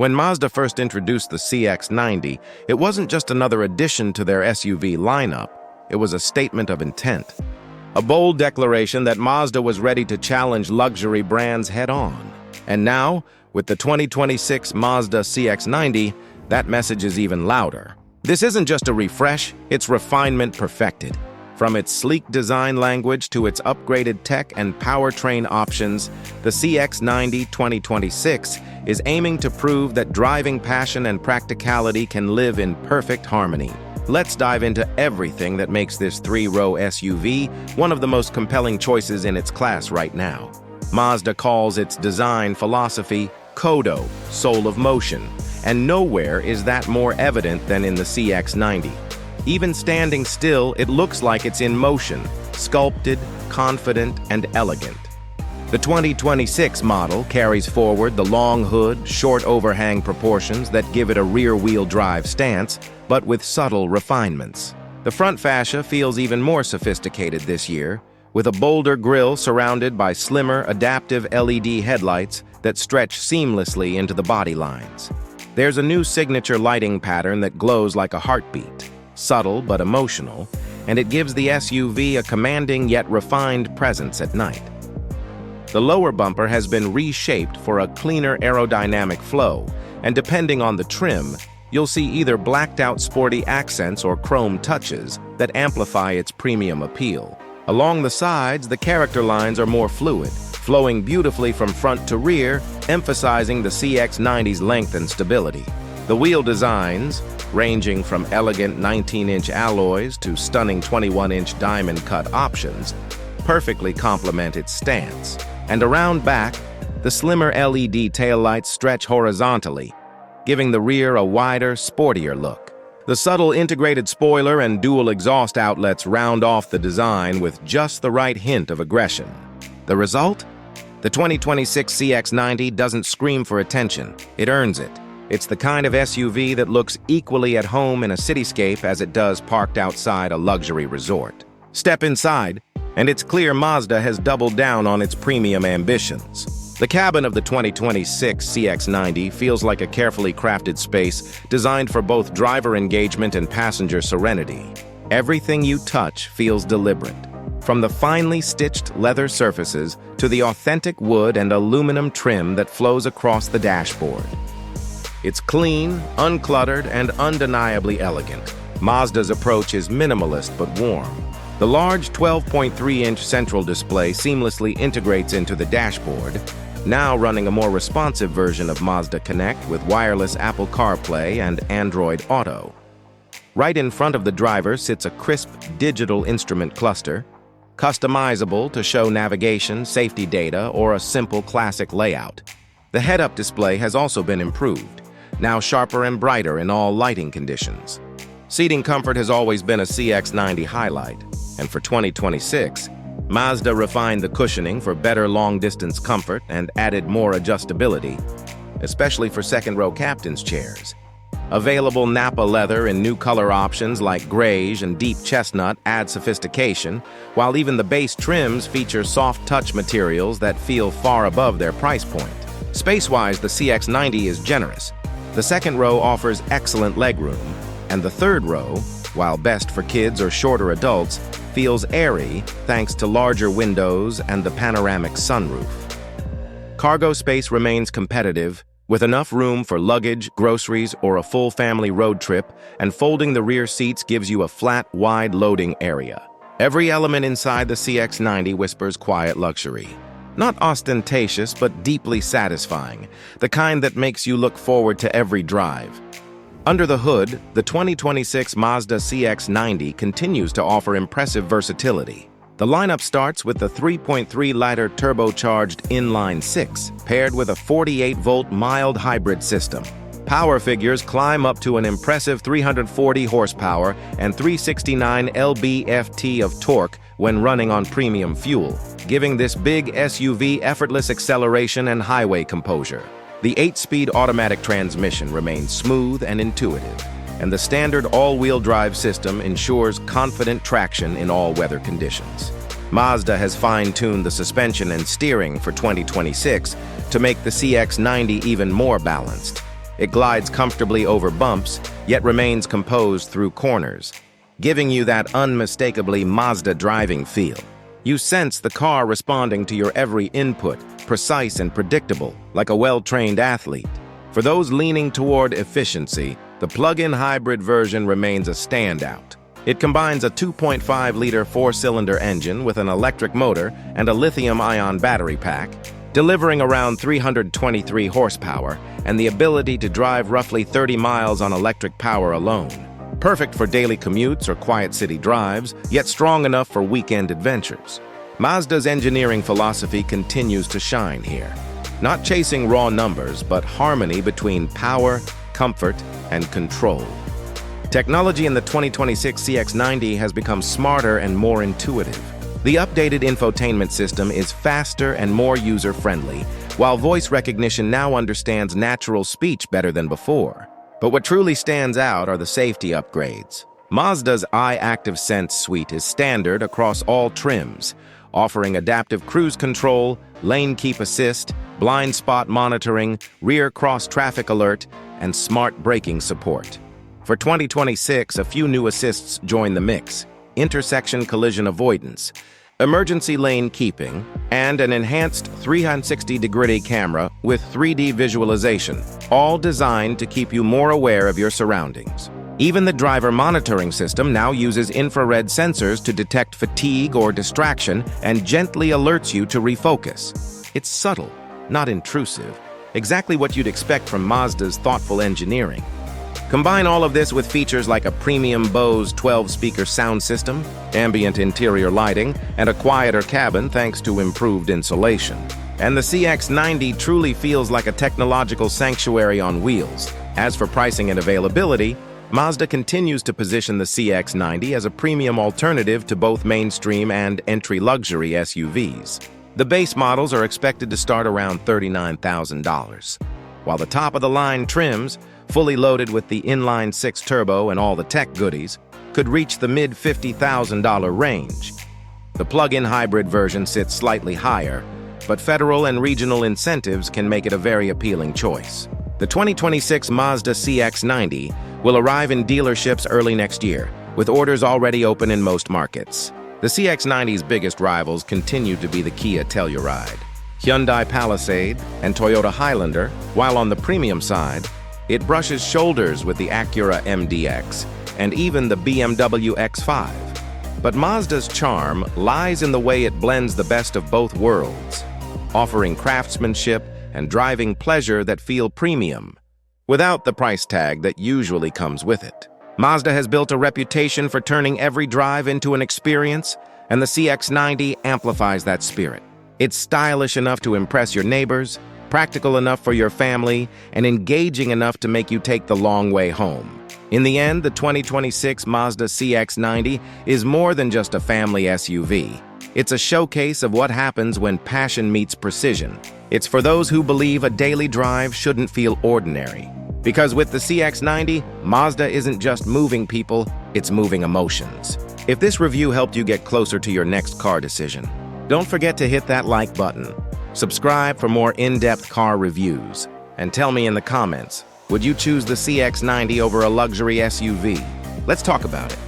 When Mazda first introduced the CX-90, it wasn't just another addition to their SUV lineup, it was a statement of intent. A bold declaration that Mazda was ready to challenge luxury brands head-on. And now, with the 2026 Mazda CX-90, that message is even louder. This isn't just a refresh, it's refinement perfected. From its sleek design language to its upgraded tech and powertrain options, the CX-90 2026 is aiming to prove that driving passion and practicality can live in perfect harmony. Let's dive into everything that makes this three-row SUV one of the most compelling choices in its class right now. Mazda calls its design philosophy Kodo, soul of motion, and nowhere is that more evident than in the CX-90. Even standing still, it looks like it's in motion, sculpted, confident, and elegant. The 2026 model carries forward the long hood, short overhang proportions that give it a rear-wheel drive stance, but with subtle refinements. The front fascia feels even more sophisticated this year, with a bolder grille surrounded by slimmer, adaptive LED headlights that stretch seamlessly into the body lines. There's a new signature lighting pattern that glows like a heartbeat, subtle but emotional, and it gives the SUV a commanding yet refined presence at night. The lower bumper has been reshaped for a cleaner aerodynamic flow, and depending on the trim, you'll see either blacked-out sporty accents or chrome touches that amplify its premium appeal. Along the sides, the character lines are more fluid, flowing beautifully from front to rear, emphasizing the CX-90's length and stability. The wheel designs, ranging from elegant 19-inch alloys to stunning 21-inch diamond-cut options, perfectly complement its stance. And around back, the slimmer LED taillights stretch horizontally, giving the rear a wider, sportier look. The subtle integrated spoiler and dual exhaust outlets round off the design with just the right hint of aggression. The result? The 2026 CX-90 doesn't scream for attention, it earns it. It's the kind of SUV that looks equally at home in a cityscape as it does parked outside a luxury resort. Step inside, and it's clear Mazda has doubled down on its premium ambitions. The cabin of the 2026 CX-90 feels like a carefully crafted space designed for both driver engagement and passenger serenity. Everything you touch feels deliberate, from the finely stitched leather surfaces to the authentic wood and aluminum trim that flows across the dashboard. It's clean, uncluttered, and undeniably elegant. Mazda's approach is minimalist but warm. The large 12.3-inch central display seamlessly integrates into the dashboard, now running a more responsive version of Mazda Connect with wireless Apple CarPlay and Android Auto. Right in front of the driver sits a crisp digital instrument cluster, customizable to show navigation, safety data, or a simple classic layout. The head-up display has also been improved, now sharper and brighter in all lighting conditions. Seating comfort has always been a CX-90 highlight, and for 2026, Mazda refined the cushioning for better long-distance comfort and added more adjustability, especially for second-row captain's chairs. Available Napa leather in new color options like grayish and deep chestnut add sophistication, while even the base trims feature soft touch materials that feel far above their price point. Space-wise, the CX-90 is generous. The second row offers excellent legroom, and the third row, while best for kids or shorter adults, feels airy thanks to larger windows and the panoramic sunroof. Cargo space remains competitive, with enough room for luggage, groceries, or a full family road trip, and folding the rear seats gives you a flat, wide loading area. Every element inside the CX-90 whispers quiet luxury. Not ostentatious, but deeply satisfying, the kind that makes you look forward to every drive. Under the hood, the 2026 Mazda CX-90 continues to offer impressive versatility. The lineup starts with the 3.3-liter turbocharged inline-6, paired with a 48-volt mild hybrid system. Power figures climb up to an impressive 340 horsepower and 369 lb-ft of torque when running on premium fuel, giving this big SUV effortless acceleration and highway composure. The 8-speed automatic transmission remains smooth and intuitive, and the standard all-wheel drive system ensures confident traction in all weather conditions. Mazda has fine-tuned the suspension and steering for 2026 to make the CX-90 even more balanced. It glides comfortably over bumps, yet remains composed through corners, giving you that unmistakably Mazda driving feel. You sense the car responding to your every input, precise and predictable, like a well-trained athlete. For those leaning toward efficiency, the plug-in hybrid version remains a standout. It combines a 2.5-liter four-cylinder engine with an electric motor and a lithium-ion battery pack, delivering around 323 horsepower and the ability to drive roughly 30 miles on electric power alone. Perfect for daily commutes or quiet city drives, yet strong enough for weekend adventures. Mazda's engineering philosophy continues to shine here. Not chasing raw numbers, but harmony between power, comfort, and control. Technology in the 2026 CX-90 has become smarter and more intuitive. The updated infotainment system is faster and more user-friendly, while voice recognition now understands natural speech better than before. But what truly stands out are the safety upgrades. Mazda's iActive Sense suite is standard across all trims, offering adaptive cruise control, lane keep assist, blind spot monitoring, rear cross-traffic alert, and smart braking support. For 2026, a few new assists join the mix: intersection collision avoidance, emergency lane keeping, and an enhanced 360-degree camera with 3D visualization, all designed to keep you more aware of your surroundings. Even the driver monitoring system now uses infrared sensors to detect fatigue or distraction and gently alerts you to refocus. It's subtle, not intrusive, exactly what you'd expect from Mazda's thoughtful engineering. Combine all of this with features like a premium Bose 12-speaker sound system, ambient interior lighting, and a quieter cabin thanks to improved insulation. And the CX-90 truly feels like a technological sanctuary on wheels. As for pricing and availability, Mazda continues to position the CX-90 as a premium alternative to both mainstream and entry luxury SUVs. The base models are expected to start around $39,000, while the top-of-the-line trims, fully loaded with the inline-six turbo and all the tech goodies, could reach the mid-$50,000 range. The plug-in hybrid version sits slightly higher, but federal and regional incentives can make it a very appealing choice. The 2026 Mazda CX-90 will arrive in dealerships early next year, with orders already open in most markets. The CX-90's biggest rivals continue to be the Kia Telluride, Hyundai Palisade, and Toyota Highlander, while on the premium side, it brushes shoulders with the Acura MDX and even the BMW X5. But Mazda's charm lies in the way it blends the best of both worlds, offering craftsmanship and driving pleasure that feel premium, without the price tag that usually comes with it. Mazda has built a reputation for turning every drive into an experience, and the CX-90 amplifies that spirit. It's stylish enough to impress your neighbors, practical enough for your family, and engaging enough to make you take the long way home. In the end, the 2026 Mazda CX-90 is more than just a family SUV. It's a showcase of what happens when passion meets precision. It's for those who believe a daily drive shouldn't feel ordinary. Because with the CX-90, Mazda isn't just moving people, it's moving emotions. If this review helped you get closer to your next car decision, don't forget to hit that like button. Subscribe for more in-depth car reviews. And tell me in the comments, would you choose the CX-90 over a luxury SUV? Let's talk about it.